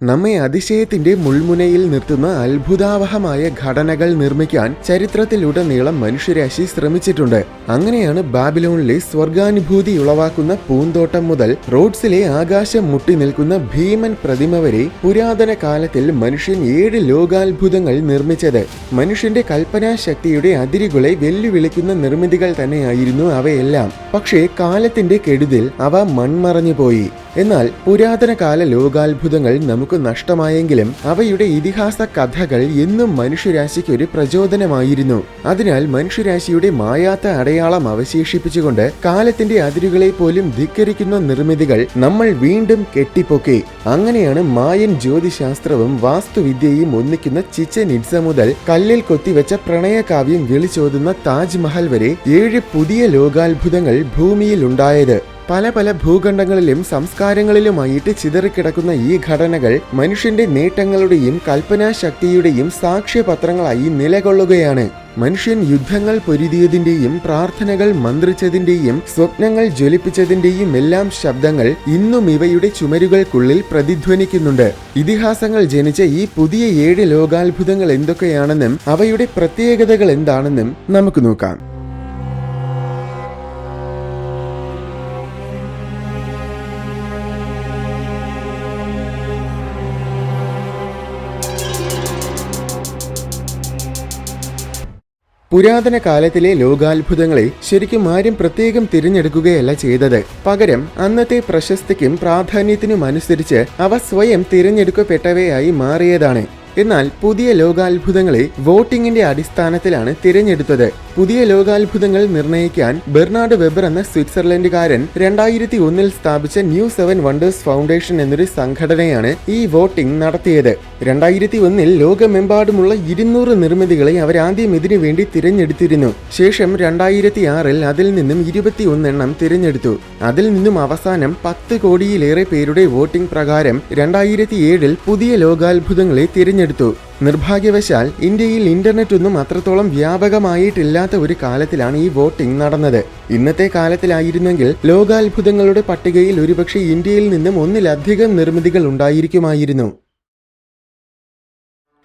നമ്മെ അതിശയത്തിന്റെ മുൾമുനയിൽ നിർത്തുന്ന അത്ഭുതാവഹമായ ഘടനകൾ നിർമ്മിക്കാൻ ചരിത്രത്തിലുടനീളം മനുഷ്യരാശി ശ്രമിച്ചിട്ടുണ്ട്. അങ്ങനെയാണ് ബാബിലോണിലെ സ്വർഗാനുഭൂതി ഉളവാക്കുന്ന പൂന്തോട്ടം മുതൽ റോഡ്സിലെ ആകാശം മുട്ടി നിൽക്കുന്ന ഭീമൻ പ്രതിമ വരെ പുരാതന കാലത്തിൽ മനുഷ്യൻ 7 ലോകാത്ഭുതങ്ങൾ നിർമ്മിച്ചത്. മനുഷ്യന്റെ കൽപ്പനാശക്തിയുടെ അതിരുകളെ വെല്ലുവിളിക്കുന്ന നിർമ്മിതികൾ തന്നെയായിരുന്നു അവയെല്ലാം. പക്ഷേ കാലത്തിന്റെ കെടുതിൽ അവ മൺമറഞ്ഞുപോയി. എന്നാൽ പുരാതന കാല ലോകാത്ഭുതങ്ങൾ നമുക്ക് നഷ്ടമായെങ്കിലും അവയുടെ ഇതിഹാസ കഥകൾ എന്നും മനുഷ്യരാശിക്ക് ഒരു പ്രചോദനമായിരുന്നു. അതിനാൽ മനുഷ്യരാശിയുടെ മായാത്ത അടയാളം അവശേഷിപ്പിച്ചുകൊണ്ട് കാലത്തിന്റെ അതിരുകളെ പോലും ധിക്കരിക്കുന്ന നിർമ്മിതികൾ നമ്മൾ വീണ്ടും കെട്ടിപ്പൊക്കി. അങ്ങനെയാണ് മായൻ ജ്യോതിശാസ്ത്രവും വാസ്തുവിദ്യയും ഒന്നിക്കുന്ന ചിച്ചൻ ഇറ്റ്സ മുതൽ കല്ലിൽ കൊത്തിവെച്ച പ്രണയകാവ്യം വിളിച്ചോതുന്ന താജ്മഹൽ വരെ 7 പുതിയ ലോകാത്ഭുതങ്ങൾ ഭൂമിയിൽ ഉണ്ടായത്. പല പല ഭൂഖണ്ഡങ്ങളിലും സംസ്കാരങ്ങളിലുമായിട്ട് ചിതറിക്കിടക്കുന്ന ഈ ഘടനകൾ മനുഷ്യന്റെ നേട്ടങ്ങളുടെയും കൽപ്പനാശക്തിയുടെയും സാക്ഷ്യപത്രങ്ങളായി നിലകൊള്ളുകയാണ്. മനുഷ്യൻ യുദ്ധങ്ങൾ പൊരുതിയതിന്റെയും പ്രാർത്ഥനകൾ മന്ത്രിച്ചതിന്റെയും സ്വപ്നങ്ങൾ ജ്വലിപ്പിച്ചതിന്റെയും എല്ലാം ശബ്ദങ്ങൾ ഇന്നും ഇവയുടെ ചുമരുകൾക്കുള്ളിൽ പ്രതിധ്വനിക്കുന്നുണ്ട്. ഇതിഹാസങ്ങൾ ജനിച്ച ഈ പുതിയ 7 ലോകാത്ഭുതങ്ങൾ എന്തൊക്കെയാണെന്നും അവയുടെ പ്രത്യേകതകൾ എന്താണെന്നും നമുക്ക് നോക്കാം. പുരാതന കാലത്തിലെ ലോകാത്ഭുതങ്ങളെ ശരിക്കും ആരും പ്രത്യേകം തിരഞ്ഞെടുക്കുകയല്ല ചെയ്തത്. പകരം അന്നത്തെ പ്രശസ്തിക്കും പ്രാധാന്യത്തിനും അനുസരിച്ച് അവ സ്വയം തിരഞ്ഞെടുക്കപ്പെട്ടവയായി മാറിയതാണ്. എന്നാൽ പുതിയ ലോകാത്ഭുതങ്ങളെ വോട്ടിംഗിന്റെ അടിസ്ഥാനത്തിലാണ് തിരഞ്ഞെടുത്തത്. പുതിയ ലോകാത്ഭുതങ്ങൾ നിർണ്ണയിക്കാൻ ബെർണാഡ് വെബർ എന്ന സ്വിറ്റ്സർലൻഡുകാരൻ 2001 സ്ഥാപിച്ച ന്യൂ 7 വണ്ടേഴ്സ് ഫൗണ്ടേഷൻ എന്നൊരു സംഘടനയാണ് ഈ വോട്ടിംഗ് നടത്തിയത്. 2001 ലോകമെമ്പാടുമുള്ള 200 നിർമ്മിതികളെ അവരാദ്യം ഇതിനു വേണ്ടി തിരഞ്ഞെടുത്തിരുന്നു. ശേഷം 2006 അതിൽ നിന്നും 21 എണ്ണം തിരഞ്ഞെടുത്തു. അതിൽ നിന്നും അവസാനം 10 കോടിയിലേറെ പേരുടെ വോട്ടിംഗ് പ്രകാരം 2007 പുതിയ ലോകാത്ഭുതങ്ങളെ തിരഞ്ഞെടുത്തു. നിർഭാഗ്യവശാൽ ഇന്ത്യയിൽ ഇന്റർനെറ്റ് ഒന്നും അത്രത്തോളം വ്യാപകമായിട്ടില്ലാത്ത ഒരു കാലത്തിലാണ് ഈ വോട്ടിംഗ് നടന്നത്. ഇന്നത്തെ കാലത്തിലായിരുന്നെങ്കിൽ ലോകാത്ഭുതങ്ങളുടെ പട്ടികയിൽ ഒരുപക്ഷെ ഇന്ത്യയിൽ നിന്നും 1-ലധികം നിർമ്മിതികൾ ഉണ്ടായിരിക്കുമായിരുന്നു.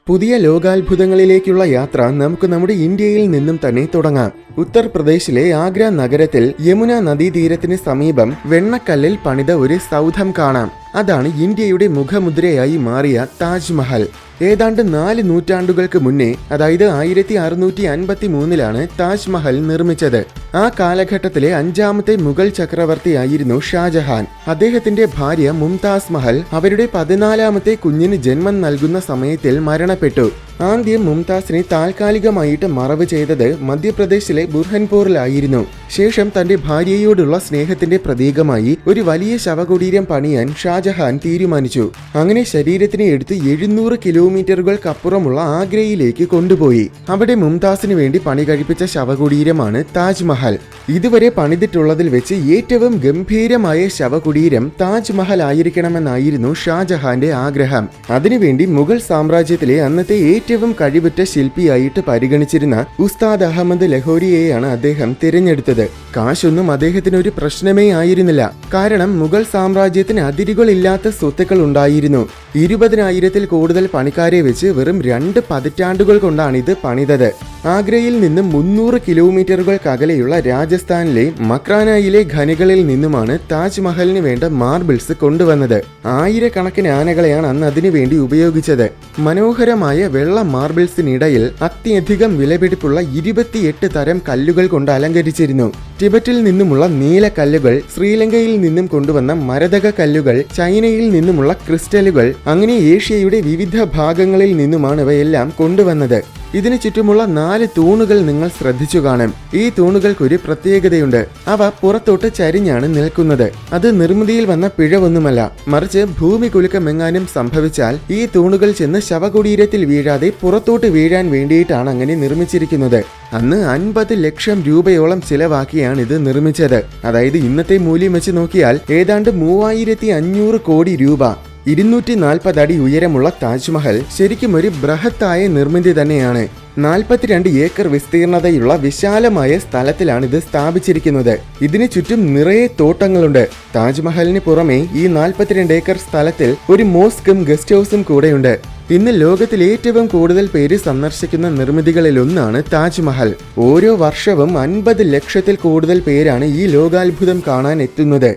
പുതിയ ലോകാത്ഭുതങ്ങളിലേക്കുള്ള യാത്ര നമുക്ക് നമ്മുടെ ഇന്ത്യയിൽ നിന്നും തന്നെ തുടങ്ങാം. ഉത്തർപ്രദേശിലെ ആഗ്ര നഗരത്തിൽ യമുന നദീതീരത്തിന് സമീപം വെണ്ണക്കല്ലിൽ പണിത ഒരു സൗധം കാണാം. അതാണ് ഇന്ത്യയുടെ മുഖമുദ്രയായി മാറിയ താജ്മഹൽ. ഏതാണ്ട് 4 നൂറ്റാണ്ടുകൾക്ക് മുന്നേ, അതായത് 1653 താജ്മഹൽ നിർമ്മിച്ചത്. ആ കാലഘട്ടത്തിലെ 5ാമത്തെ മുഗൾ ചക്രവർത്തിയായിരുന്നു ഷാജഹാൻ. അദ്ദേഹത്തിന്റെ ഭാര്യ മുംതാസ് മഹൽ അവരുടെ 14ാമത്തെ കുഞ്ഞിന് ജന്മം നൽകുന്ന സമയത്തിൽ മരണപ്പെട്ടു. ആദ്യം മുംതാസിനെ താൽക്കാലികമായിട്ട് മറവ് ചെയ്തത് മധ്യപ്രദേശിലെ ബുർഹൻപൂറിലായിരുന്നു. ശേഷം തന്റെ ഭാര്യയോടുള്ള സ്നേഹത്തിന്റെ പ്രതീകമായി ഒരു വലിയ ശവകുടീരം പണിയാൻ ഷാജഹാൻ തീരുമാനിച്ചു. അങ്ങനെ ശരീരത്തിനെ എടുത്ത് 700 കിലോമീറ്ററുകൾക്കപ്പുറമുള്ള ആഗ്രയിലേക്ക് കൊണ്ടുപോയി. അവിടെ മുംതാസിന് വേണ്ടി പണി കഴിപ്പിച്ച ശവകുടീരമാണ് താജ്മഹൽ. ഇതുവരെ പണിതിട്ടുള്ളതിൽ വെച്ച് ഏറ്റവും ഗംഭീരമായ ശവകുടീരം താജ്മഹൽ ആയിരിക്കണമെന്നായിരുന്നു ഷാജഹാന്റെ ആഗ്രഹം. അതിനുവേണ്ടി മുഗൾ സാമ്രാജ്യത്തിലെ അന്നത്തെ ഏറ്റവും കഴിവുറ്റ ശില്പിയായിട്ട് പരിഗണിച്ചിരുന്ന ഉസ്താദ് അഹമ്മദ് ലഹോരിയെയാണ് അദ്ദേഹം തിരഞ്ഞെടുത്തത്. കാശൊന്നും അദ്ദേഹത്തിന് ഒരു പ്രശ്നമേ ആയിരുന്നില്ല. കാരണം മുഗൾ സാമ്രാജ്യത്തിന് അതിരുകളില്ലാത്ത സ്വത്തുക്കൾ ഉണ്ടായിരുന്നു. 20,000-ൽ കൂടുതൽ പണിക്കാരെ വെച്ച് വെറും 2 പതിറ്റാണ്ടുകൾ കൊണ്ടാണ് ഇത് പണിതത്. ആഗ്രയിൽ നിന്നും 300 കിലോമീറ്ററുകൾക്കകലെയുള്ള രാജസ്ഥാനിലെ മക്രാനയിലെ ഖനികളിൽ നിന്നുമാണ് താജ്മഹലിന് വേണ്ട മാർബിൾസ് കൊണ്ടുവന്നത്. 1000-കണക്കിന് ആനകളെയാണ് അന്ന് അതിനു വേണ്ടി ഉപയോഗിച്ചത്. മനോഹരമായ വെള്ള മാർബിൾസിനിടയിൽ അത്യധികം വിലപിടിപ്പുള്ള 28 തരം കല്ലുകൾ കൊണ്ട് അലങ്കരിച്ചിരുന്നു. ടിബറ്റിൽ നിന്നുമുള്ള നീലക്കല്ലുകൾ, ശ്രീലങ്കയിൽ നിന്നും കൊണ്ടുവന്ന മരതക കല്ലുകൾ, ചൈനയിൽ നിന്നുമുള്ള ക്രിസ്റ്റലുകൾ, അങ്ങനെ ഏഷ്യയുടെ വിവിധ ഭാഗങ്ങളിൽ നിന്നുമാണ് ഇവയെല്ലാം കൊണ്ടുവന്നത്. ഇതിനു ചുറ്റുമുള്ള 4 തൂണുകൾ നിങ്ങൾ ശ്രദ്ധിച്ചു കാണും. ഈ തൂണുകൾക്കൊരു പ്രത്യേകതയുണ്ട്. അവ പുറത്തോട്ട് ചരിഞ്ഞാണ് നിൽക്കുന്നത്. അത് നിർമ്മിതിയിൽ വന്ന പിഴവൊന്നുമല്ല, മറിച്ച് ഭൂമി കുലുക്കമെങ്ങാനും സംഭവിച്ചാൽ ഈ തൂണുകൾ ചെന്ന് ശവകുടീരത്തിൽ വീഴാതെ പുറത്തോട്ട് വീഴാൻ വേണ്ടിയിട്ടാണ് അങ്ങനെ നിർമ്മിച്ചിരിക്കുന്നത്. അന്ന് 50 ലക്ഷം രൂപയോളം ചിലവാക്കിയാണ് ഇത് നിർമ്മിച്ചത്. അതായത് ഇന്നത്തെ മൂല്യം വെച്ച് നോക്കിയാൽ ഏതാണ്ട് 3500 കോടി രൂപ. 240 അടി ഉയരമുള്ള താജ്മഹൽ ശരിക്കും ഒരു ബൃഹത്തായ നിർമ്മിതി തന്നെയാണ്. 42 ഏക്കർ വിസ്തീർണതയുള്ള വിശാലമായ സ്ഥലത്തിലാണ് ഇത് സ്ഥാപിച്ചിരിക്കുന്നത്. ഇതിന് ചുറ്റും നിറയെ തോട്ടങ്ങളുണ്ട്. താജ്മഹലിന് പുറമെ ഈ 42 ഏക്കർ സ്ഥലത്തിൽ ഒരു മോസ്കും ഗസ്റ്റ് ഹൗസും കൂടെയുണ്ട്. ഇന്ന് ലോകത്തിൽ ഏറ്റവും കൂടുതൽ പേര് സന്ദർശിക്കുന്ന നിർമ്മിതികളിലൊന്നാണ് താജ്മഹൽ. ഓരോ വർഷവും 50 ലക്ഷത്തിൽ കൂടുതൽ പേരാണ് ഈ ലോകാത്ഭുതം കാണാൻ എത്തുന്നത്.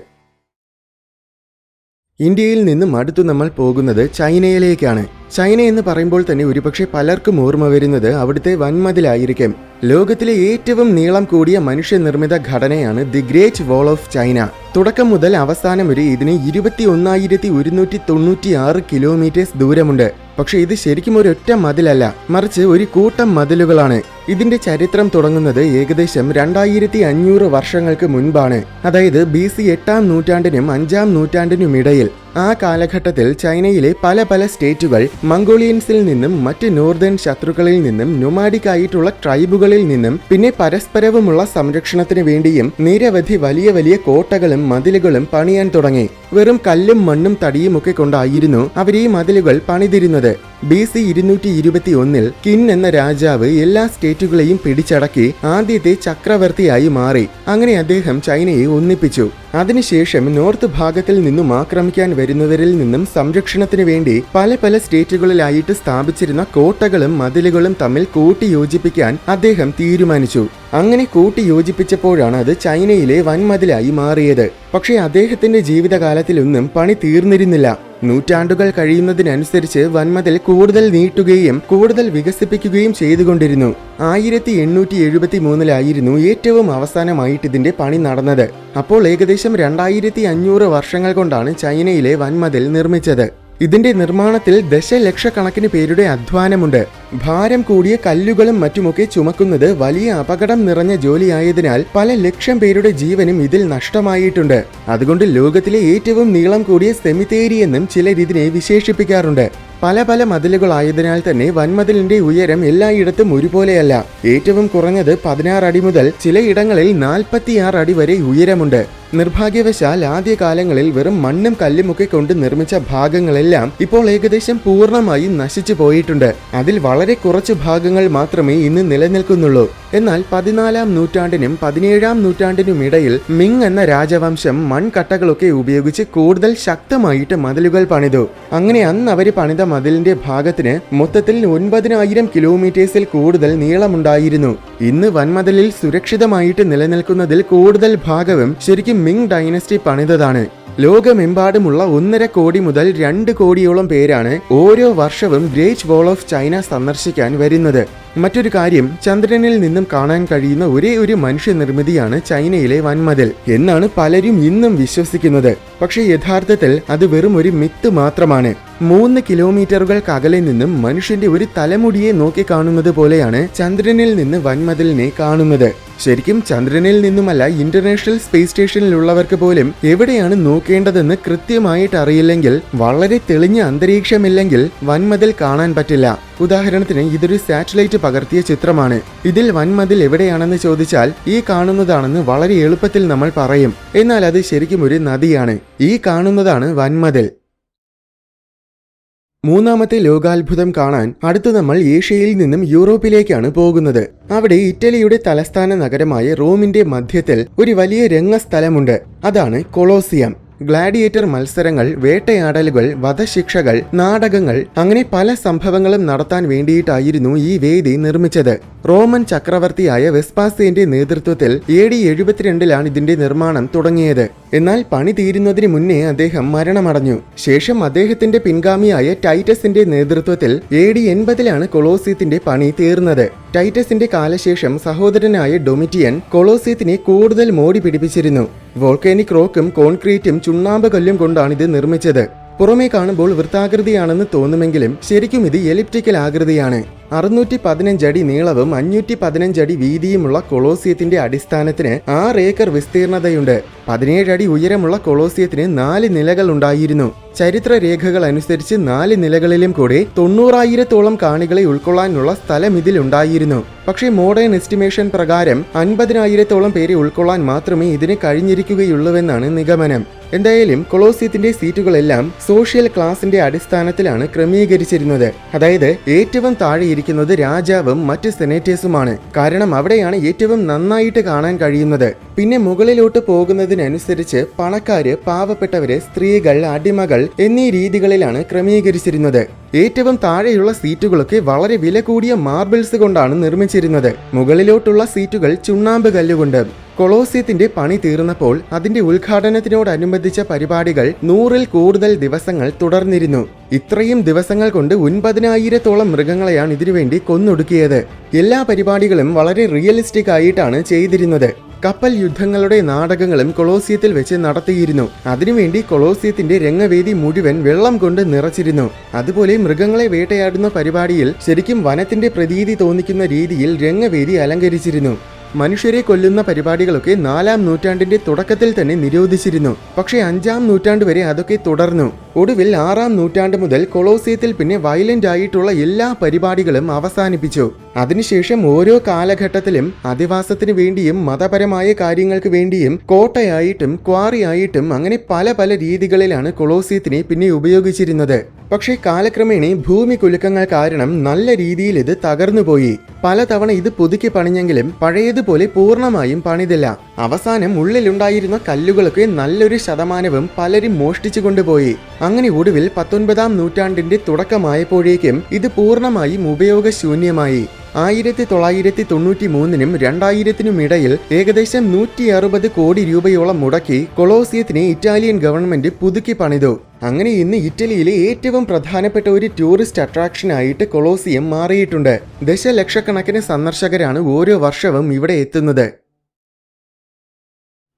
ഇന്ത്യയിൽ നിന്നും അടുത്തു നമ്മൾ പോകുന്നത് ചൈനയിലേക്കാണ്. ചൈന എന്ന് പറയുമ്പോൾ തന്നെ ഒരുപക്ഷെ പലർക്കും ഓർമ്മ വരുന്നത് അവിടുത്തെ വൻമതിലായിരിക്കും. ലോകത്തിലെ ഏറ്റവും നീളം കൂടിയ മനുഷ്യനിർമ്മിത ഘടനയാണ് the great wall of China. തുടക്കം മുതൽ അവസാനം വരെ ഇതിന് 21,196 കിലോമീറ്റേഴ്സ് ദൂരമുണ്ട്. പക്ഷെ ഇത് ശരിക്കും ഒരൊറ്റ മതിലല്ല, മറിച്ച് ഒരു കൂട്ടം മതിലുകളാണ്. ഇതിന്റെ ചരിത്രം തുടങ്ങുന്നത് ഏകദേശം 2500 വർഷങ്ങൾക്ക് മുൻപാണ്. അതായത് BC 8-ാം നൂറ്റാണ്ടിനും 5-ാം നൂറ്റാണ്ടിനും ഇടയിൽ. ആ കാലഘട്ടത്തിൽ ചൈനയിലെ പല സ്റ്റേറ്റുകൾ മംഗോളിയൻസിൽ നിന്നും മറ്റ് നോർത്തേൺ ശത്രുക്കളിൽ നിന്നും നൊമാഡിക് ആയിട്ടുള്ള ട്രൈബുകളിൽ നിന്നും പിന്നെ പരസ്പരവുമുള്ള സംരക്ഷണത്തിന് വേണ്ടിയും നിരവധി വലിയ കോട്ടകളും മതിലുകളും പണിയാൻ തുടങ്ങി. വെറും കല്ലും മണ്ണും തടിയും ഒക്കെ കൊണ്ടായിരുന്നു അവർ ഈ മതിലുകൾ പണിതിരുന്നത്. BC 221-ൽ കിൻ എന്ന രാജാവ് എല്ലാ സ്റ്റേറ്റുകളെയും പിടിച്ചടക്കി ആദ്യത്തെ ചക്രവർത്തിയായി മാറി. അങ്ങനെ അദ്ദേഹം ചൈനയെ ഒന്നിപ്പിച്ചു. അതിനുശേഷം നോർത്ത് ഭാഗത്തിൽ നിന്നും ആക്രമിക്കാൻ വരുന്നവരിൽ നിന്നും സംരക്ഷണത്തിന് വേണ്ടി പല സ്റ്റേറ്റുകളിലായിട്ട് സ്ഥാപിച്ചിരുന്ന കോട്ടകളും മതിലുകളും തമ്മിൽ കൂട്ടിയോജിപ്പിക്കാൻ അദ്ദേഹം തീരുമാനിച്ചു. അങ്ങനെ കൂട്ടിയോജിപ്പിച്ചപ്പോഴാണ് അത് ചൈനയിലെ വൻമതിലായി മാറിയത്. പക്ഷേ അദ്ദേഹത്തിന്റെ ജീവിതകാലത്തിലൊന്നും പണി തീർന്നിരുന്നില്ല. നൂറ്റാണ്ടുകൾ കഴിയുന്നതിനനുസരിച്ച് വൻമതിൽ കൂടുതൽ നീട്ടുകയും കൂടുതൽ വികസിപ്പിക്കുകയും ചെയ്തുകൊണ്ടിരുന്നു. 1873-ലായിരുന്നു ഏറ്റവും അവസാനമായിട്ട് ഇതിന്റെ പണി നടന്നത്. അപ്പോൾ ഏകദേശം 2500 വർഷങ്ങൾ കൊണ്ടാണ് ചൈനയിലെ വൻമതിൽ നിർമ്മിച്ചത്. ഇതിന്റെ നിർമ്മാണത്തിൽ ദശലക്ഷക്കണക്കിന് പേരുടെ അധ്വാനമുണ്ട്. ഭാരം കൂടിയ കല്ലുകളും മറ്റുമൊക്കെ ചുമക്കുന്നത് വലിയ അപകടം നിറഞ്ഞ ജോലിയായതിനാൽ പല ലക്ഷം പേരുടെ ജീവനും ഇതിൽ നഷ്ടമായിട്ടുണ്ട്. അതുകൊണ്ട് ലോകത്തിലെ ഏറ്റവും നീളം കൂടിയ സെമിത്തേരി എന്നും ചിലർ ഇതിനെ വിശേഷിപ്പിക്കാറുണ്ട്. പല മതിലുകളായതിനാൽ തന്നെ വൻമതിലിന്റെ ഉയരം എല്ലായിടത്തും ഒരുപോലെയല്ല. ഏറ്റവും കുറഞ്ഞത് 16 അടി മുതൽ ചിലയിടങ്ങളിൽ 46 അടി വരെ ഉയരമുണ്ട്. നിർഭാഗ്യവശാൽ ആദ്യകാലങ്ങളിൽ വെറും മണ്ണും കല്ലുമൊക്കെ കൊണ്ട് നിർമ്മിച്ച ഭാഗങ്ങളെല്ലാം ഇപ്പോൾ ഏകദേശം പൂർണ്ണമായും നശിച്ചു പോയിട്ടുണ്ട്. അതിൽ വളരെ കുറച്ചു ഭാഗങ്ങൾ മാത്രമേ ഇന്ന് നിലനിൽക്കുന്നുള്ളൂ. എന്നാൽ 14-ാം നൂറ്റാണ്ടിനും 17-ാം നൂറ്റാണ്ടിനും ഇടയിൽ മിങ് എന്ന രാജവംശം മൺകട്ടകളൊക്കെ ഉപയോഗിച്ച് കൂടുതൽ ശക്തമായിട്ട് മതിലുകൾ പണിതു. അങ്ങനെ അന്ന് അവർ പണിത മതിലിന്റെ ഭാഗത്തിന് മൊത്തത്തിൽ 9000 കിലോമീറ്റേഴ്സിൽ കൂടുതൽ നീളമുണ്ടായിരുന്നു. ഇന്ന് വൻമതിലിൽ സുരക്ഷിതമായിട്ട് നിലനിൽക്കുന്നതിൽ കൂടുതൽ ഭാഗവും ശരിക്കും മിങ് ഡൈനസ്റ്റി പണിതതാണ്. ലോകമെമ്പാടുമുള്ള 1.5 കോടി മുതൽ 2 കോടിയോളം പേരാണ് ഓരോ വർഷവും ഗ്രേറ്റ് വാൾ ഓഫ് ചൈന സന്ദർശിക്കാൻ വരുന്നത്. മറ്റൊരു കാര്യം, ചന്ദ്രനിൽ നിന്നും കാണാൻ കഴിയുന്ന ഒരേ ഒരു മനുഷ്യനിർമ്മിതിയാണ് ചൈനയിലെ വൻമതിൽ എന്നാണ് പലരും ഇന്നും വിശ്വസിക്കുന്നത്. പക്ഷേ യഥാർത്ഥത്തിൽ അത് വെറും ഒരു മിത്ത് മാത്രമാണ്. 3 കിലോമീറ്ററുകൾക്ക് അകലെ നിന്നും മനുഷ്യന്റെ ഒരു തലമുടിയെ നോക്കി കാണുന്നത് പോലെയാണ് ചന്ദ്രനിൽ നിന്ന് വൻമതിലിനെ കാണുന്നത്. ശരിക്കും ചന്ദ്രനിൽ നിന്നുമല്ല, ഇന്റർനാഷണൽ സ്പേസ് സ്റ്റേഷനിലുള്ളവർക്ക് പോലും എവിടെയാണ് നോക്കേണ്ടതെന്ന് കൃത്യമായിട്ട് അറിയില്ലെങ്കിൽ, വളരെ തെളിഞ്ഞ അന്തരീക്ഷമില്ലെങ്കിൽ വൻമതിൽ കാണാൻ പറ്റില്ല. ഉദാഹരണത്തിന് ഇതൊരു സാറ്റലൈറ്റ് പകർത്തിയ ചിത്രമാണ്. ഇതിൽ വൻമതിൽ എവിടെയാണെന്ന് ചോദിച്ചാൽ ഈ കാണുന്നതാണെന്ന് വളരെ എളുപ്പത്തിൽ നമ്മൾ പറയും. എന്നാൽ അത് ശരിക്കും ഒരു നദിയാണ്. ഈ കാണുന്നതാണ് വൻമതിൽ. മൂന്നാമത്തെ ലോകാത്ഭുതം കാണാൻ അടുത്ത് നമ്മൾ ഏഷ്യയിൽ നിന്നും യൂറോപ്പിലേക്കാണ് പോകുന്നത്. അവിടെ ഇറ്റലിയുടെ തലസ്ഥാന നഗരമായ റോമിന്റെ മധ്യത്തിൽ ഒരു വലിയ രംഗസ്ഥലമുണ്ട്. അതാണ് കൊളോസിയം. ഗ്ലാഡിയേറ്റർ മത്സരങ്ങൾ, വേട്ടയാടലുകൾ, വധശിക്ഷകൾ, നാടകങ്ങൾ, അങ്ങനെ പല സംഭവങ്ങളും നടത്താൻ വേണ്ടിയിട്ടായിരുന്നു ഈ വേദി നിർമ്മിച്ചത്. റോമൻ ചക്രവർത്തിയായ വെസ്പാസിയന്റെ നേതൃത്വത്തിൽ AD 72-ലാണ് ഇതിന്റെ നിർമ്മാണം തുടങ്ങിയത്. എന്നാൽ പണി തീരുന്നതിന് മുന്നേ അദ്ദേഹം മരണമടഞ്ഞു. ശേഷം അദ്ദേഹത്തിന്റെ പിൻഗാമിയായ ടൈറ്റസിന്റെ നേതൃത്വത്തിൽ AD 80-ലാണ് കൊളോസിയത്തിന്റെ പണി തീർന്നത്. ടൈറ്റസിന്റെ കാലശേഷം സഹോദരനായ ഡൊമിറ്റിയൻ കൊളോസിയത്തിനെ കൂടുതൽ മോടി പിടിപ്പിച്ചിരുന്നു. വോൾക്കാനിക് റോക്കും കോൺക്രീറ്റും ചുണ്ണാമ്പ് കല്ലും കൊണ്ടാണ് ഇത് നിർമ്മിച്ചത്. പുറമേ കാണുമ്പോൾ വൃത്താകൃതിയാണെന്ന് തോന്നുമെങ്കിലും ശരിക്കും ഇത് എലിപ്റ്റിക്കൽ ആകൃതിയാണ്. 615 അടി നീളവും 515 അടി വീതിയുമുള്ള കൊളോസിയത്തിന്റെ അടിസ്ഥാനത്തിന് 6 ഏക്കർ വിസ്തീർണതയുണ്ട്. 17 അടി ഉയരമുള്ള കൊളോസിയത്തിന് 4 നിലകൾ ഉണ്ടായിരുന്നു. ചരിത്ര രേഖകൾ അനുസരിച്ച് 4 നിലകളിലും കൂടെ 90,000-ഓളം കാണികളെ ഉൾക്കൊള്ളാനുള്ള സ്ഥലം ഇതിലുണ്ടായിരുന്നു. പക്ഷേ മോഡേൺ എസ്റ്റിമേഷൻ പ്രകാരം 50,000-ഓളം പേരെ ഉൾക്കൊള്ളാൻ മാത്രമേ ഇതിന് കഴിഞ്ഞിരിക്കുകയുള്ളൂവെന്നാണ് നിഗമനം. എന്തായാലും കൊളോസിയത്തിന്റെ സീറ്റുകളെല്ലാം സോഷ്യൽ ക്ലാസിന്റെ അടിസ്ഥാനത്തിലാണ് ക്രമീകരിച്ചിരുന്നത്. അതായത് ഏറ്റവും താഴെ ഇരിക്കുന്നത് രാജാവും മറ്റ് സെനേറ്റേഴ്സുമാണ്. കാരണം അവിടെയാണ് ഏറ്റവും നന്നായിട്ട് കാണാൻ കഴിയുന്നത്. പിന്നെ മുകളിലോട്ട് പോകുന്നതിനനുസരിച്ച് പണക്കാര്, പാവപ്പെട്ടവര്, സ്ത്രീകൾ, അടിമകൾ എന്നീ രീതികളിലാണ് ക്രമീകരിച്ചിരുന്നത്. ഏറ്റവും താഴെയുള്ള സീറ്റുകളൊക്കെ വളരെ വില കൂടിയ മാർബിൾസ് കൊണ്ടാണ് നിർമ്മിച്ചിരുന്നത്. മുകളിലോട്ടുള്ള സീറ്റുകൾ ചുണ്ണാമ്പ് കല്ലുകൊണ്ട്. കൊളോസിയത്തിന്റെ പണി തീർന്നപ്പോൾ അതിന്റെ ഉദ്ഘാടനത്തിനോടനുബന്ധിച്ച പരിപാടികൾ 100-ൽ കൂടുതൽ ദിവസങ്ങൾ തുടർന്നിരുന്നു. ഇത്രയും ദിവസങ്ങൾ കൊണ്ട് 9,000-ഓളം മൃഗങ്ങളെയാണ് ഇതിനുവേണ്ടി കൊന്നൊടുക്കിയത്. എല്ലാ പരിപാടികളും വളരെ റിയലിസ്റ്റിക് ആയിട്ടാണ് ചെയ്തിരുന്നത്. കപ്പൽ യുദ്ധങ്ങളുടെ നാടകങ്ങളും കൊളോസിയത്തിൽ വെച്ച് നടത്തിയിരുന്നു. അതിനുവേണ്ടി കൊളോസിയത്തിന്റെ രംഗവേദി മുഴുവൻ വെള്ളം കൊണ്ട് നിറച്ചിരുന്നു. അതുപോലെ മൃഗങ്ങളെ വേട്ടയാടുന്ന പരിപാടിയിൽ ശരിക്കും വനത്തിന്റെ പ്രതീതി തോന്നിക്കുന്ന രീതിയിൽ രംഗവേദി അലങ്കരിച്ചിരുന്നു. മനുഷ്യരെ കൊല്ലുന്ന പരിപാടികളൊക്കെ 4-ാം നൂറ്റാണ്ടിന്റെ തുടക്കത്തിൽ തന്നെ നിരോധിച്ചിരുന്നു. പക്ഷേ 5-ാം നൂറ്റാണ്ട് വരെ അതൊക്കെ തുടർന്നു. ഒടുവിൽ 6-ാം നൂറ്റാണ്ട് മുതൽ കൊളോസിയത്തിൽ പിന്നെ വയലന്റ് ആയിട്ടുള്ള എല്ലാ പരിപാടികളും അവസാനിപ്പിച്ചു. അതിനുശേഷം ഓരോ കാലഘട്ടത്തിലും അധിവാസത്തിന് വേണ്ടിയും മതപരമായ കാര്യങ്ങൾക്ക് വേണ്ടിയും കോട്ടയായിട്ടും ക്വാറിയായിട്ടും അങ്ങനെ പല പല രീതികളിലാണ് കൊളോസിയത്തിനെ പിന്നെ ഉപയോഗിച്ചിരുന്നത്. പക്ഷേ കാലക്രമേണ ഭൂമി കുലുക്കങ്ങൾ കാരണം നല്ല രീതിയിൽ ഇത് തകർന്നുപോയി. പലതവണ ഇത് പുതുക്കി പണിഞ്ഞെങ്കിലും പഴയതുപോലെ പൂർണ്ണമായും പണിതില്ല. അവസാനം ഉള്ളിലുണ്ടായിരുന്ന കല്ലുകളൊക്കെ നല്ലൊരു ശതമാനവും പലരും മോഷ്ടിച്ചു കൊണ്ടുപോയി. അങ്ങനെ ഒടുവിൽ 19-ാം നൂറ്റാണ്ടിന്റെ തുടക്കമായപ്പോഴേക്കും ഇത് പൂർണ്ണമായും ഉപയോഗശൂന്യമായി. 1993-നും 2000-നും ഇടയിൽ ഏകദേശം 160 കോടി രൂപയോളം മുടക്കി കൊളോസിയത്തിനെ ഇറ്റാലിയൻ ഗവൺമെന്റ് പുതുക്കി പണിതു. അങ്ങനെ ഇന്ന് ഇറ്റലിയിലെ ഏറ്റവും പ്രധാനപ്പെട്ട ഒരു ടൂറിസ്റ്റ് അട്രാക്ഷനായിട്ട് കൊളോസിയം മാറിയിട്ടുണ്ട്. ദശലക്ഷക്കണക്കിന് സന്ദർശകരാണ് ഓരോ വർഷവും ഇവിടെ എത്തുന്നത്.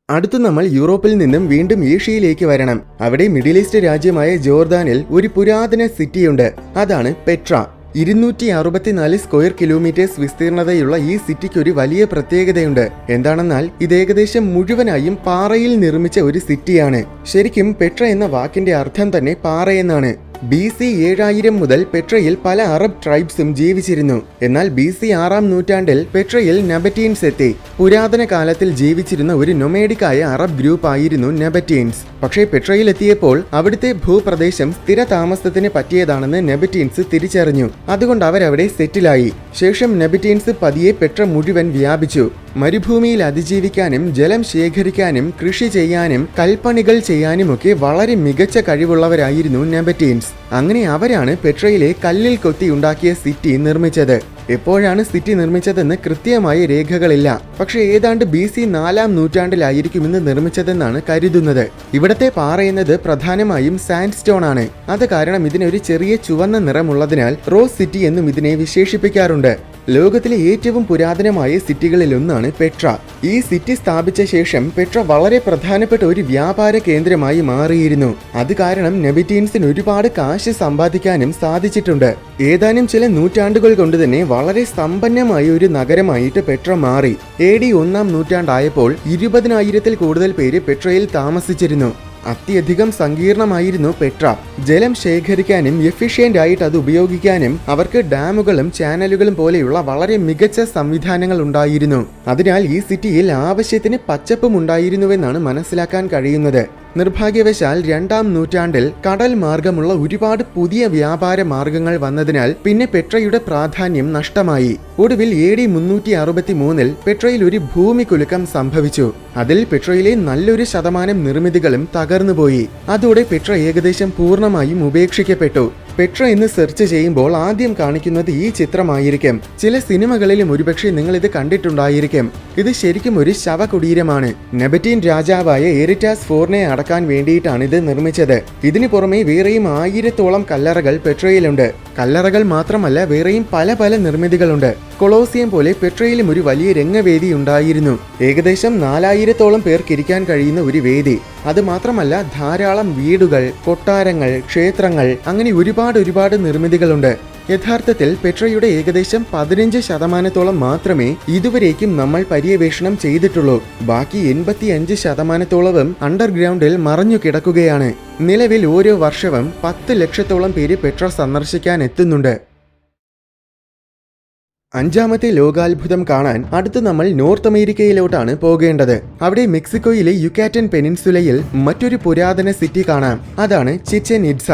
അടുത്ത് നമ്മൾ യൂറോപ്പിൽ നിന്നും വീണ്ടും ഏഷ്യയിലേക്ക് വരണം. അവിടെ മിഡിൽ ഈസ്റ്റ് രാജ്യമായ ജോർദാനിൽ ഒരു പുരാതന സിറ്റിയുണ്ട്. അതാണ് പെട്ര. 264 സ്ക്വയർ കിലോമീറ്റേഴ്സ് വിസ്തീർണതയുള്ള ഈ സിറ്റിക്ക് ഒരു വലിയ പ്രത്യേകതയുണ്ട്. എന്താണെന്നാൽ ഇത് ഏകദേശം മുഴുവനായും പാറയിൽ നിർമ്മിച്ച ഒരു സിറ്റിയാണ്. ശരിക്കും പെട്ര എന്ന വാക്കിന്റെ അർത്ഥം തന്നെ പാറയെന്നാണ്. BC 7000 മുതൽ പെട്രയിൽ പല അറബ് ട്രൈബ്സും ജീവിച്ചിരുന്നു. എന്നാൽ BC 6-ാം നൂറ്റാണ്ടിൽ പെട്രയിൽ നെബറ്റീൻസ് എത്തി. പുരാതന കാലത്തിൽ ജീവിച്ചിരുന്ന ഒരു നൊമേഡിക്കായ അറബ് ഗ്രൂപ്പ് ആയിരുന്നു നെബറ്റീൻസ്. പക്ഷേ പെട്രയിൽ എത്തിയപ്പോൾ അവിടുത്തെ ഭൂപ്രദേശം സ്ഥിര താമസത്തിന് പറ്റിയതാണെന്ന് നെബറ്റീൻസ് തിരിച്ചറിഞ്ഞു. അതുകൊണ്ട് അവരവിടെ സെറ്റിലായി. ശേഷം നെബറ്റീൻസ് പതിയെ പെട്ര മുഴുവൻ വ്യാപിച്ചു. മരുഭൂമിയിൽ അതിജീവിക്കാനും ജലം ശേഖരിക്കാനും കൃഷി ചെയ്യാനും കൽപ്പണികൾ ചെയ്യാനുമൊക്കെ വളരെ മികച്ച കഴിവുള്ളവരായിരുന്നു നെബറ്റീൻസ്. അങ്ങനെ അവരാണ് പെട്രയിലെ കല്ലിൽ കൊത്തി ഉണ്ടാക്കിയ സിറ്റി നിർമ്മിച്ചത്. എപ്പോഴാണ് സിറ്റി നിർമ്മിച്ചതെന്ന് കൃത്യമായ രേഖകളില്ല. പക്ഷേ ഏതാണ്ട് BC 4-ാം നൂറ്റാണ്ടിലായിരിക്കുമെന്ന് നിർമ്മിച്ചതെന്നാണ് കരുതുന്നത്. ഇവിടത്തെ പാറ എന്നത് പ്രധാനമായും സാൻഡ് സ്റ്റോൺ ആണ്. അത് കാരണം ഇതിനൊരു ചെറിയ ചുവന്ന നിറമുള്ളതിനാൽ റോസ് സിറ്റി എന്നും ഇതിനെ വിശേഷിപ്പിക്കാറുണ്ട്. ലോകത്തിലെ ഏറ്റവും പുരാതനമായ സിറ്റികളിലൊന്നാണ് പെട്ര. ഈ സിറ്റി സ്ഥാപിച്ച ശേഷം പെട്ര വളരെ പ്രധാനപ്പെട്ട ഒരു വ്യാപാര കേന്ദ്രമായി മാറിയിരുന്നു. അത് കാരണം നെബറ്റീൻസിന് ഒരുപാട് കാശ് സമ്പാദിക്കാനും സാധിച്ചിട്ടുണ്ട്. ഏതാനും ചില നൂറ്റാണ്ടുകൾ കൊണ്ട് തന്നെ വളരെ സമ്പന്നമായ ഒരു നഗരമായിട്ട് പെട്ര മാറി. AD 1-ാം നൂറ്റാണ്ടായപ്പോൾ 20,000-ൽ കൂടുതൽ പേര് പെട്രയിൽ താമസിച്ചിരുന്നു. അത്യധികം സങ്കീർണമായിരുന്നു പെട്ര. ജലം ശേഖരിക്കാനും എഫിഷ്യന്റ് ആയിട്ട് അത് ഉപയോഗിക്കാനും അവർക്ക് ഡാമുകളും ചാനലുകളും പോലെയുള്ള വളരെ മികച്ച സംവിധാനങ്ങൾ ഉണ്ടായിരുന്നു. അതിനാൽ ഈ സിറ്റിയിൽ ആവശ്യത്തിന് പച്ചപ്പും ഉണ്ടായിരുന്നുവെന്നാണ് മനസ്സിലാക്കാൻ കഴിയുന്നത്. നിർഭാഗ്യവശാൽ 2-ാം നൂറ്റാണ്ടിൽ കടൽ മാർഗമുള്ള ഒരുപാട് പുതിയ വ്യാപാര മാർഗങ്ങൾ വന്നതിനാൽ പിന്നെ പെട്രയുടെ പ്രാധാന്യം നഷ്ടമായി. ഒടുവിൽ AD 363-ൽ പെട്രയിൽ ഒരു ഭൂമി കുലുക്കം സംഭവിച്ചു. അതിൽ പെട്രയിലെ നല്ലൊരു ശതമാനം നിർമ്മിതികളും തകർന്നുപോയി. അതോടെ പെട്ര ഏകദേശം പൂർണ്ണമായും ഉപേക്ഷിക്കപ്പെട്ടു. പെട്ര എന്ന് സെർച്ച് ചെയ്യുമ്പോൾ ആദ്യം കാണിക്കുന്നത് ഈ ചിത്രമായിരിക്കും. ചില സിനിമകളിലും ഒരുപക്ഷെ നിങ്ങൾ ഇത് കണ്ടിട്ടുണ്ടായിരിക്കും. ഇത് ശരിക്കും ഒരു ശവകുടീരമാണ്. നെബറ്റീൻ രാജാവായ എറിറ്റാസ് ഫോറിനെ അടക്കാൻ വേണ്ടിയിട്ടാണ് ഇത് നിർമ്മിച്ചത്. ഇതിനു പുറമെ വേറെയും 1000-ഓളം കല്ലറകൾ പെട്രയിലുണ്ട്. കല്ലറകൾ മാത്രമല്ല, വേറെയും പല പല നിർമ്മിതികളുണ്ട്. കൊളോസിയം പോലെ പെട്രയിലും ഒരു വലിയ രംഗവേദി ഉണ്ടായിരുന്നു. ഏകദേശം 4000-ഓളം പേർക്ക് ഇരിക്കാൻ കഴിയുന്ന ഒരു വേദി. അത് മാത്രമല്ല, ധാരാളം വീടുകൾ, കൊട്ടാരങ്ങൾ, ക്ഷേത്രങ്ങൾ, അങ്ങനെ ഒരുപാട് നിർമ്മിതികളുണ്ട്. യഥാർത്ഥത്തിൽ പെട്രയുടെ ഏകദേശം 15% മാത്രമേ ഇതുവരേക്കും നമ്മൾ പര്യവേഷണം ചെയ്തിട്ടുള്ളൂ. ബാക്കി 85%-വും അണ്ടർഗ്രൗണ്ടിൽ മറഞ്ഞു കിടക്കുകയാണ്. നിലവിൽ ഓരോ വർഷവും 10 ലക്ഷത്തോളം പേര് പെട്ര സന്ദർശിക്കാൻ എത്തുന്നുണ്ട്. അഞ്ചാമത്തെ ലോകാത്ഭുതം കാണാൻ അടുത്ത് നമ്മൾ നോർത്ത് അമേരിക്കയിലോട്ടാണ് പോകേണ്ടത്. അവിടെ മെക്സിക്കോയിലെ യുക്കാറ്റൻ പെനിൻസുലയിൽ മറ്റൊരു പുരാതന സിറ്റി കാണാം. അതാണ് ചിച്ചൻ ഇറ്റ്സ.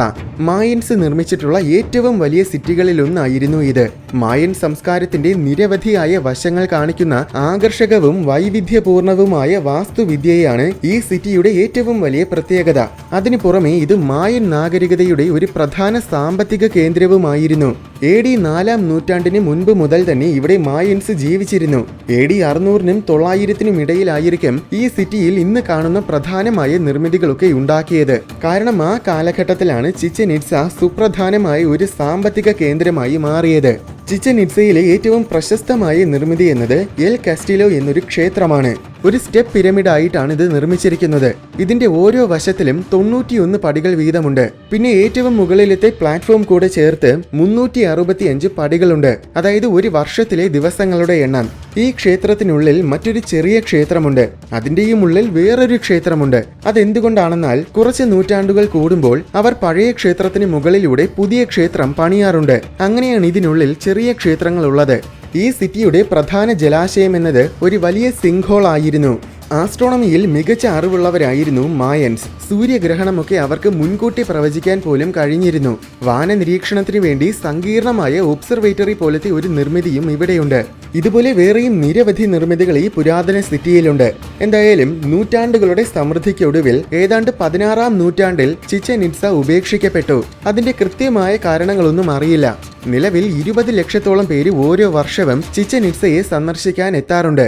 മായൻസ് നിർമ്മിച്ചിട്ടുള്ള ഏറ്റവും വലിയ സിറ്റികളിലൊന്നായിരുന്നു ഇത്. മായൻ സംസ്കാരത്തിന്റെ നിരവധിയായ വശങ്ങൾ കാണിക്കുന്ന ആകർഷകവും വൈവിധ്യപൂർണവുമായ വാസ്തുവിദ്യയാണ് ഈ സിറ്റിയുടെ ഏറ്റവും വലിയ പ്രത്യേകത. അതിനു പുറമെ ഇത് മായൻ നാഗരികതയുടെ ഒരു പ്രധാന സാമ്പത്തിക കേന്ദ്രവുമായിരുന്നു. AD 4-ാം നൂറ്റാണ്ടിന് മുൻപ് മുതൽ തന്നെ ഇവിടെ മായൻസ് ജീവിച്ചിരുന്നു. AD 600-നും 900-നും ഇടയിലായിരിക്കും ഈ സിറ്റിയിൽ ഇന്ന് കാണുന്ന പ്രധാനമായ നിർമ്മിതികളൊക്കെ ഉണ്ടാക്കിയത്. കാരണം ആ കാലഘട്ടത്തിലാണ് ചിച്ചൻ ഇറ്റ്സ സുപ്രധാനമായ ഒരു സാമ്പത്തിക കേന്ദ്രമായി മാറിയത്. ചിച്ചൻ ഇറ്റ്സയിലെ ഏറ്റവും പ്രശസ്തമായ നിർമ്മിതി എന്നത് എൽ കാസ്റ്റിലോ എന്നൊരു ക്ഷേത്രമാണ്. ഒരു സ്റ്റെപ്പ് പിരമിഡ് ആയിട്ടാണ് ഇത് നിർമ്മിച്ചിരിക്കുന്നത്. ഇതിന്റെ ഓരോ വശത്തിലും 91 പടികൾ വീതമുണ്ട്. പിന്നെ ഏറ്റവും മുകളിലത്തെ പ്ലാറ്റ്ഫോം കൂടെ ചേർത്ത് 365 പടികളുണ്ട്. അതായത് ഒരു വർഷത്തിലെ ദിവസങ്ങളുടെ എണ്ണം. ഈ ക്ഷേത്രത്തിനുള്ളിൽ മറ്റൊരു ചെറിയ ക്ഷേത്രമുണ്ട്. അതിന്റെയും ഉള്ളിൽ വേറൊരു ക്ഷേത്രമുണ്ട്. അതെന്തുകൊണ്ടാണെന്നാൽ കുറച്ച് നൂറ്റാണ്ടുകൾ കൂടുമ്പോൾ അവർ പഴയ ക്ഷേത്രത്തിന് മുകളിലൂടെ പുതിയ ക്ഷേത്രം പണിയാറുണ്ട്. അങ്ങനെയാണ് ഇതിനുള്ളിൽ ചെറിയ ക്ഷേത്രങ്ങൾ ഉള്ളത്. ഈ സിറ്റിയുടെ പ്രധാന ജലാശയം എന്നത് ഒരു വലിയ സിങ്ക് ഹോൾ ആയിരുന്നു. ആസ്ട്രോണമിയിൽ മികച്ച അറിവുള്ളവരായിരുന്നു മായൻസ്. സൂര്യഗ്രഹണമൊക്കെ അവർക്ക് മുൻകൂട്ടി പ്രവചിക്കാൻ പോലും കഴിഞ്ഞിരുന്നു. വാന നിരീക്ഷണത്തിന് വേണ്ടി സങ്കീർണമായ ഒബ്സർവേറ്ററി പോലത്തെ ഒരു നിർമ്മിതിയും ഇവിടെയുണ്ട്. ഇതുപോലെ വേറെയും നിരവധി നിർമ്മിതികൾ ഈ പുരാതന സിറ്റിയിലുണ്ട്. എന്തായാലും നൂറ്റാണ്ടുകളുടെ സമൃദ്ധിക്കൊടുവിൽ ഏതാണ്ട് 16-ാം നൂറ്റാണ്ടിൽ ചിച്ചൻ ഇറ്റ്സ ഉപേക്ഷിക്കപ്പെട്ടു. അതിന്റെ കൃത്യമായ കാരണങ്ങളൊന്നും അറിയില്ല. നിലവിൽ 20 ലക്ഷത്തോളം പേര് ഓരോ വർഷവും ചിച്ചൻ ഇറ്റ്സയെ സന്ദർശിക്കാൻ എത്താറുണ്ട്.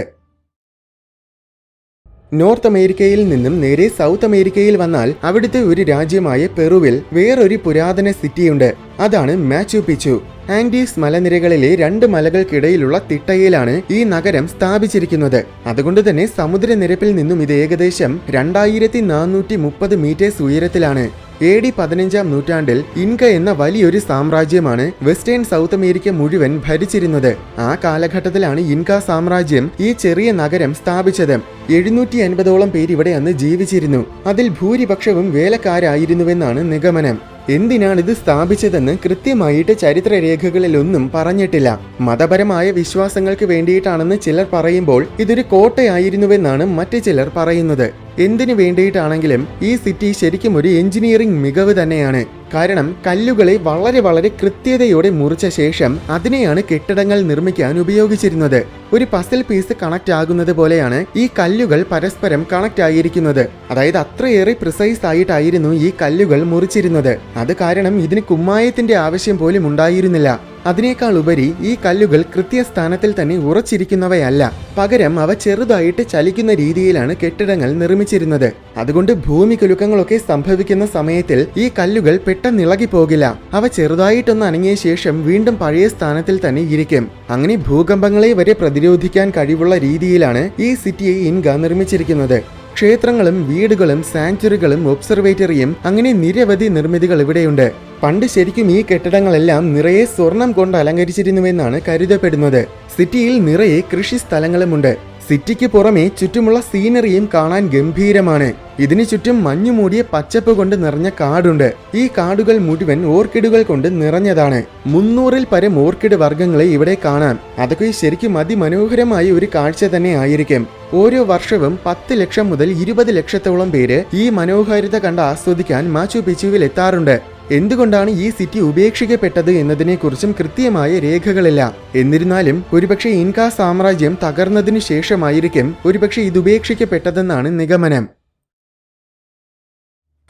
നോർത്ത് അമേരിക്കയിൽ നിന്നും നേരെ സൗത്ത് അമേരിക്കയിൽ വന്നാൽ അവിടുത്തെ ഒരു രാജ്യമായ പെറുവിൽ വേറൊരു പുരാതന സിറ്റിയുണ്ട്. അതാണ് മാച്ചു പിച്ചു. ആൻഡീസ് മലനിരകളിലെ 2 മലകൾക്കിടയിലുള്ള തിട്ടയിലാണ് ഈ നഗരം സ്ഥാപിച്ചിരിക്കുന്നത്. അതുകൊണ്ട് തന്നെ സമുദ്രനിരപ്പിൽ നിന്നും ഇത് ഏകദേശം 2430 മീറ്റേഴ്സ് ഉയരത്തിലാണ്. AD 15-ാം നൂറ്റാണ്ടിൽ ഇൻക എന്ന വലിയൊരു സാമ്രാജ്യമാണ് വെസ്റ്റേൺ സൗത്ത് അമേരിക്ക മുഴുവൻ ഭരിച്ചിരുന്നത്. ആ കാലഘട്ടത്തിലാണ് ഇൻക സാമ്രാജ്യം ഈ ചെറിയ നഗരം സ്ഥാപിച്ചത്. 750ഓളം പേര് ഇവിടെ അന്ന് ജീവിച്ചിരുന്നു. അതിൽ ഭൂരിപക്ഷവും വേലക്കാരായിരുന്നുവെന്നാണ് നിഗമനം. എന്തിനാണിത് സ്ഥാപിച്ചതെന്ന് കൃത്യമായിട്ട് ചരിത്രരേഖകളിലൊന്നും പറഞ്ഞിട്ടില്ല. മതപരമായ വിശ്വാസങ്ങൾക്ക് വേണ്ടിയിട്ടാണെന്ന് ചിലർ പറയുമ്പോൾ ഇതൊരു കോട്ടയായിരുന്നുവെന്നാണ് മറ്റു ചിലർ പറയുന്നത്. എന്തിനു വേണ്ടിയിട്ടാണെങ്കിലും ഈ സിറ്റി ശരിക്കും ഒരു എഞ്ചിനീയറിംഗ് മികവ് തന്നെയാണ്. കാരണം കല്ലുകളെ വളരെ കൃത്യതയോടെ മുറിച്ച ശേഷം അതിനെയാണ് കെട്ടിടങ്ങൾ നിർമ്മിക്കാൻ ഉപയോഗിച്ചിരുന്നത്. ഒരു പസിൽ പീസ് കണക്ട് ആകുന്നത് പോലെയാണ് ഈ കല്ലുകൾ പരസ്പരം കണക്ട് ആയിരിക്കുന്നത്. അതായത് അത്രയേറെ പ്രിസൈസ് ആയിട്ടായിരുന്നു ഈ കല്ലുകൾ മുറിച്ചിരുന്നത്. അത് കാരണം ഇതിന് കുമ്മായത്തിന്റെ ആവശ്യം പോലും ഉണ്ടായിരുന്നില്ല. അതിനേക്കാൾ ഉപരി ഈ കല്ലുകൾ കൃത്യസ്ഥാനത്തിൽ തന്നെ ഉറച്ചിരിക്കുന്നവയല്ല. പകരം അവ ചെറുതായിട്ട് ചലിക്കുന്ന രീതിയിലാണ് കെട്ടിടങ്ങൾ നിർമ്മിച്ചിരുന്നത്. അതുകൊണ്ട് ഭൂമി കുലുക്കങ്ങളൊക്കെ സംഭവിക്കുന്ന സമയത്തിൽ ഈ കല്ലുകൾ പെട്ടെന്ന് ഇളകിപ്പോകില്ല. അവ ചെറുതായിട്ടൊന്ന് അനങ്ങിയ ശേഷം വീണ്ടും പഴയ സ്ഥാനത്തിൽ തന്നെ ഇരിക്കും. അങ്ങനെ ഭൂകമ്പങ്ങളെ വരെ പ്രതിരോധിക്കാൻ കഴിവുള്ള രീതിയിലാണ് ഈ സിറ്റിയെ ഇൻക നിർമ്മിച്ചിരിക്കുന്നത്. ക്ഷേത്രങ്ങളും വീടുകളും സാങ്ച്വറികളും ഒബ്സർവേറ്ററിയും അങ്ങനെ നിരവധി നിർമ്മിതികൾ ഇവിടെയുണ്ട്. പണ്ട് ശരിക്കും ഈ കെട്ടിടങ്ങളെല്ലാം നിറയെ സ്വർണം കൊണ്ട് അലങ്കരിച്ചിരുന്നുവെന്നാണ് കരുതപ്പെടുന്നത്. സിറ്റിയിൽ നിറയെ കൃഷി സ്ഥലങ്ങളുമുണ്ട്. സിറ്റിക്ക് പുറമെ ചുറ്റുമുള്ള സീനറിയും കാണാൻ ഗംഭീരമാണ്. ഇതിനു ചുറ്റും മഞ്ഞുമൂടിയ പച്ചപ്പ് കൊണ്ട് നിറഞ്ഞ കാടുണ്ട്. ഈ കാടുകൾ മുഴുവൻ ഓർക്കിഡുകൾ കൊണ്ട് നിറഞ്ഞതാണ്. 300-ൽ പരം ഓർക്കിഡ് വർഗ്ഗങ്ങളെ ഇവിടെ കാണാം. അതൊക്കെ ശരിക്കും അതിമനോഹരമായ ഒരു കാഴ്ച തന്നെ ആയിരിക്കും. ഓരോ വർഷവും 10 ലക്ഷം മുതൽ 20 ലക്ഷത്തോളം പേര് ഈ മനോഹാരിത കണ്ട് ആസ്വദിക്കാൻ മാച്ചു പിച്ചുവിൽ എത്താറുണ്ട്. എന്തുകൊണ്ടാണ് ഈ സിറ്റി ഉപേക്ഷിക്കപ്പെട്ടത് എന്നതിനെക്കുറിച്ചും കൃത്യമായ രേഖകളില്ല. എന്നിരുന്നാലും ഒരുപക്ഷെ ഇൻക സാമ്രാജ്യം തകർന്നതിനു ശേഷമായിരിക്കും ഒരുപക്ഷെ ഇത് ഉപേക്ഷിക്കപ്പെട്ടതെന്നാണ് നിഗമനം.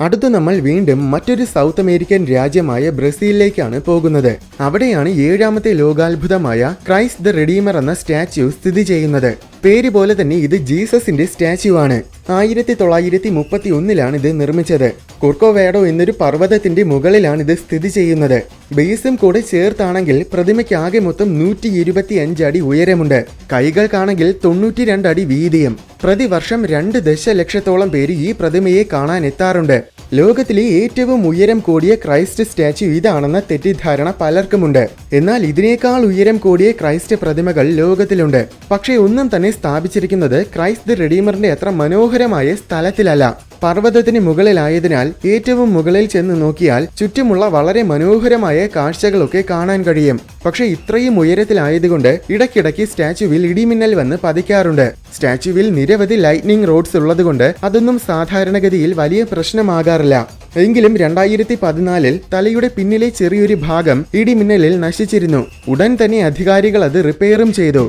അടുത്ത് നമ്മൾ വീണ്ടും മറ്റൊരു സൗത്ത് അമേരിക്കൻ രാജ്യമായ ബ്രസീലിലേക്കാണ് പോകുന്നത്. അവിടെയാണ് 7ാമത്തെ ലോകാത്ഭുതമായ ക്രൈസ്റ്റ് ദ റെഡീമർ എന്ന സ്റ്റാച്യു സ്ഥിതി ചെയ്യുന്നത്. പേര് പോലെ തന്നെ ഇത് ജീസസിന്റെ സ്റ്റാച്യു ആണ്. 1931-ലാണ് ഇത് നിർമ്മിച്ചത്. കുർക്കോവേഡോ എന്നൊരു പർവ്വതത്തിന്റെ മുകളിലാണ് ഇത് സ്ഥിതി ചെയ്യുന്നത്. ബേസും കൂടെ ചേർത്താണെങ്കിൽ പ്രതിമയ്ക്ക് ആകെ മൊത്തം 125 അടി ഉയരമുണ്ട്. കൈകൾക്കാണെങ്കിൽ 92 അടി വീതിയും. പ്രതിവർഷം 2 ദശലക്ഷത്തോളം പേര് ഈ പ്രതിമയെ കാണാൻ എത്താറുണ്ട്. ലോകത്തിലെ ഏറ്റവും ഉയരം കൂടിയ ക്രൈസ്റ്റ് സ്റ്റാച്യു ഇതാണെന്ന തെറ്റിദ്ധാരണ പലർക്കുമുണ്ട്. എന്നാൽ ഇതിനേക്കാൾ ഉയരം കൂടിയ ക്രൈസ്റ്റ് പ്രതിമകൾ ലോകത്തിലുണ്ട്. പക്ഷേ ഒന്നും തന്നെ സ്ഥാപിച്ചിരിക്കുന്നത് ക്രൈസ്റ്റ് ദി റെഡീമറിന്റെ അത്ര മനോഹരമായ സ്ഥലത്തിലല്ല. പർവ്വതത്തിന് മുകളിലായതിനാൽ ഏറ്റവും മുകളിൽ ചെന്ന് നോക്കിയാൽ ചുറ്റുമുള്ള വളരെ മനോഹരമായ കാഴ്ചകളൊക്കെ കാണാൻ കഴിയും. പക്ഷെ ഇത്രയും ഉയരത്തിലായതുകൊണ്ട് ഇടയ്ക്കിടയ്ക്ക് സ്റ്റാച്യുവിൽ ഇടിമിന്നൽ വന്ന് പതിക്കാറുണ്ട്. സ്റ്റാച്യുവിൽ നിരവധി ലൈറ്റ്നിങ് റോഡ്സ് ഉള്ളതുകൊണ്ട് അതൊന്നും സാധാരണഗതിയിൽ വലിയ പ്രശ്നമാകാറില്ല. എങ്കിലും 2014 തലയുടെ പിന്നിലെ ചെറിയൊരു ഭാഗം ഇടിമിന്നലിൽ നശിച്ചിരുന്നു. ഉടൻ തന്നെ അധികാരികൾ അത് റിപ്പയറും ചെയ്തു.